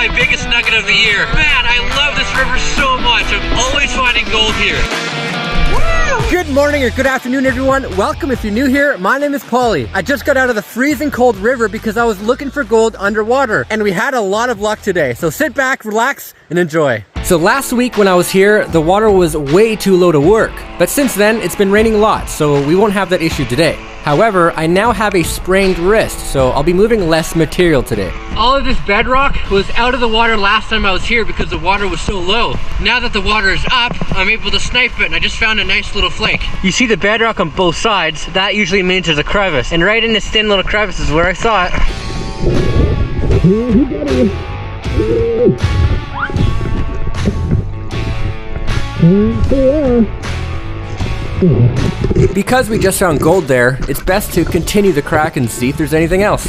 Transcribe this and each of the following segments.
my biggest nugget of the year. Man, I love this river so much. I'm always finding gold here. Good morning or good afternoon, everyone. Welcome if you're new here. My name is Paulie. I just got out of the freezing cold river because I was looking for gold underwater, and we had a lot of luck today. So sit back, relax, and enjoy. So last week when I was here, the water was way too low to work. But since then, it's been raining lots, so we won't have that issue today. However, I now have a sprained wrist, so I'll be moving less material today. All of this bedrock was out of the water last time I was here because the water was so low. Now that the water is up, I'm able to snipe it, and I just found a nice little flake. You see the bedrock on both sides, that usually means there's a crevice. And right in this thin little crevice is where I saw it. Because we just found gold there, it's best to continue the crack and see if there's anything else.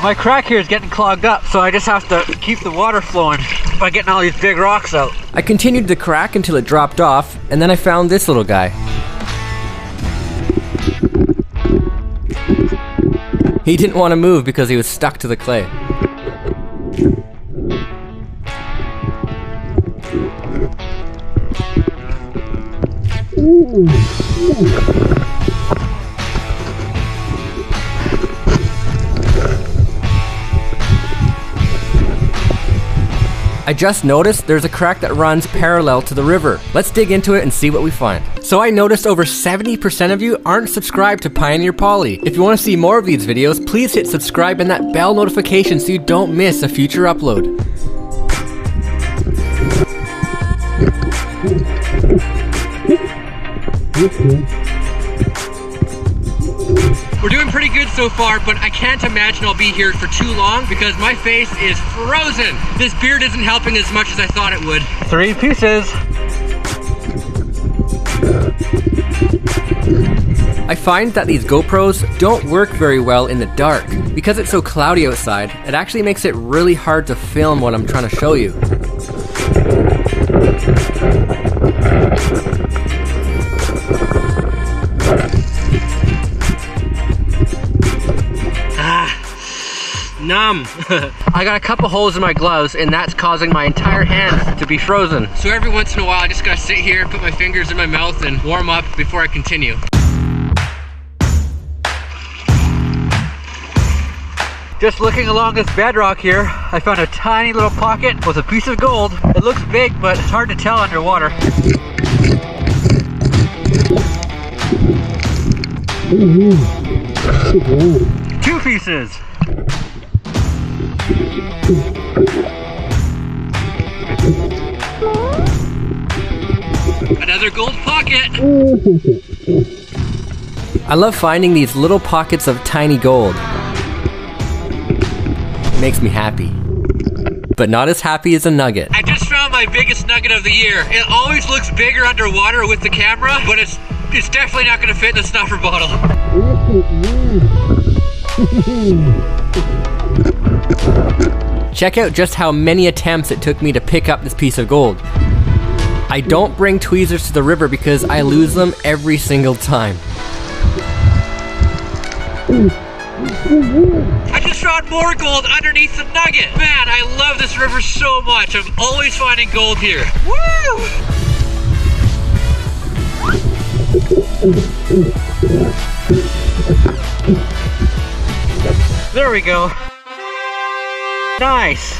My crack here is getting clogged up, so I just have to keep the water flowing by getting all these big rocks out. I continued the crack until it dropped off, and then I found this little guy. He didn't want to move because he was stuck to the clay. I just noticed there's a crack that runs parallel to the river. Let's dig into it and see what we find. So I noticed over 70% of you aren't subscribed to Pioneer Paulie. If you want to see more of these videos, please hit subscribe and that bell notification so you don't miss a future upload. We're doing pretty good so far, but I can't imagine I'll be here for too long because my face is frozen. This beard isn't helping as much as I thought it would. 3 pieces. I find that these GoPros don't work very well in the dark. Because it's so cloudy outside, it actually makes it really hard to film what I'm trying to show you. Numb. I got a couple holes in my gloves and that's causing my entire hands to be frozen. So every once in a while I just gotta sit here, put my fingers in my mouth and warm up before I continue. Just looking along this bedrock here, I found a tiny little pocket with a piece of gold. It looks big, but it's hard to tell underwater. Two pieces. Another gold pocket! I love finding these little pockets of tiny gold. It makes me happy. But not as happy as a nugget. I just found my biggest nugget of the year. It always looks bigger underwater with the camera, but it's definitely not going to fit in the snuffer bottle. Check out just how many attempts it took me to pick up this piece of gold. I don't bring tweezers to the river because I lose them every single time. I just found more gold underneath the nugget. Man, I love this river so much. I'm always finding gold here. Woo! There we go. Nice.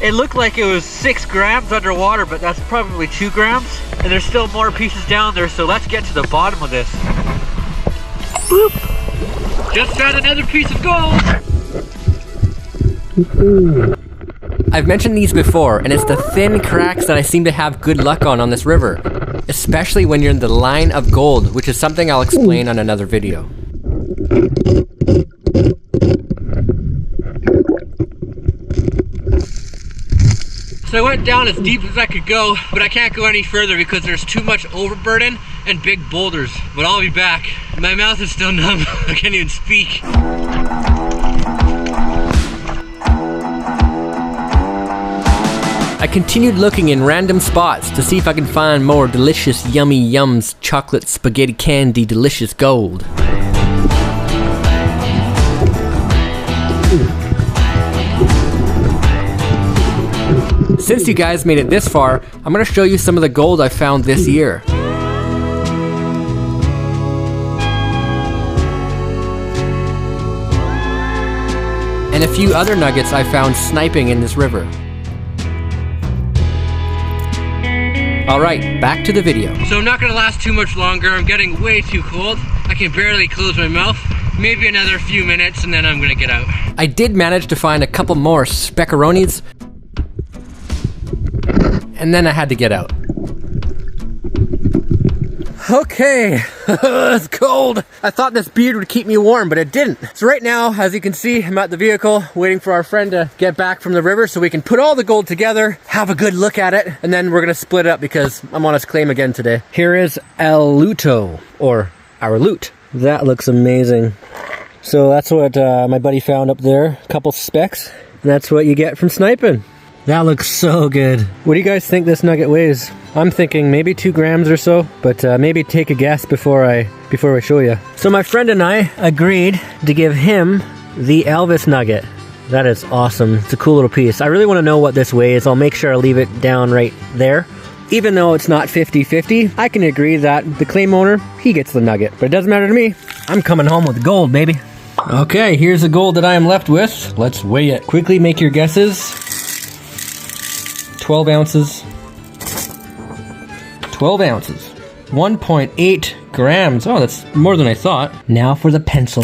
It looked like it was 6 grams underwater, but that's probably 2 grams. And there's still more pieces down there, so let's get to the bottom of this. Boop. Just found another piece of gold. I've mentioned these before, and it's the thin cracks that I seem to have good luck on this river. Especially when you're in the line of gold, which is something I'll explain on another video. So I went down as deep as I could go, but I can't go any further because there's too much overburden and big boulders. But I'll be back. My mouth is still numb. I can't even speak. I continued looking in random spots to see if I can find more delicious yummy yums chocolate spaghetti candy delicious gold. Since you guys made it this far, I'm going to show you some of the gold I found this year. And a few other nuggets I found sniping in this river. Alright, back to the video. So I'm not gonna last too much longer. I'm getting way too cold. I can barely close my mouth. Maybe another few minutes and then I'm gonna get out. I did manage to find a couple more speckaronis, and then I had to get out. Okay, it's cold. I thought this beard would keep me warm, but it didn't. So right now, as you can see, I'm at the vehicle waiting for our friend to get back from the river so we can put all the gold together, have a good look at it, and then we're gonna split it up because I'm on his claim again today. Here is El Luto, or our loot. That looks amazing. So that's what my buddy found up there, a couple specks, and that's what you get from sniping. That looks so good. What do you guys think this nugget weighs? I'm thinking maybe 2 grams or so, but maybe take a guess before I show you. So my friend and I agreed to give him the Elvis nugget. That is awesome. It's a cool little piece. I really want to know what this weighs. I'll make sure I leave it down right there. Even though it's not 50-50, I can agree that the claim owner, he gets the nugget. But it doesn't matter to me. I'm coming home with gold, baby. Okay, here's the gold that I am left with. Let's weigh it. Quickly make your guesses. 12 ounces. 12 ounces. 1.8 grams. Oh, that's more than I thought. Now for the pencil.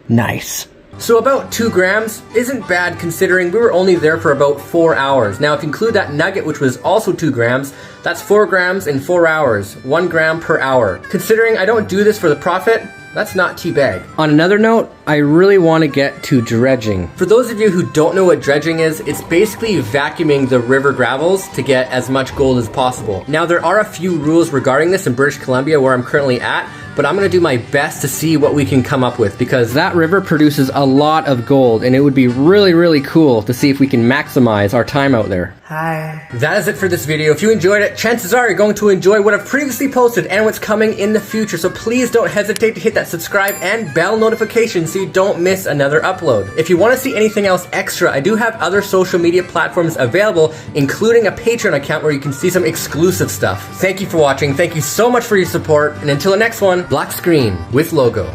Nice. So about 2 grams isn't bad considering we were only there for about 4 hours. Now if you include that nugget, which was also 2 grams, that's 4 grams in 4 hours. 1 gram per hour. Considering I don't do this for the profit, that's not too bad. On another note, I really want to get to dredging. For those of you who don't know what dredging is, it's basically vacuuming the river gravels to get as much gold as possible. Now there are a few rules regarding this in British Columbia where I'm currently at, but I'm gonna do my best to see what we can come up with because that river produces a lot of gold and it would be really, really cool to see if we can maximize our time out there. Hi. That is it for this video. If you enjoyed it, chances are you're going to enjoy what I've previously posted and what's coming in the future. So please don't hesitate to hit that subscribe and bell notification so you don't miss another upload. If you want to see anything else extra, I do have other social media platforms available, including a Patreon account where you can see some exclusive stuff. Thank you for watching. Thank you so much for your support. And until the next one, Black Screen with Logo.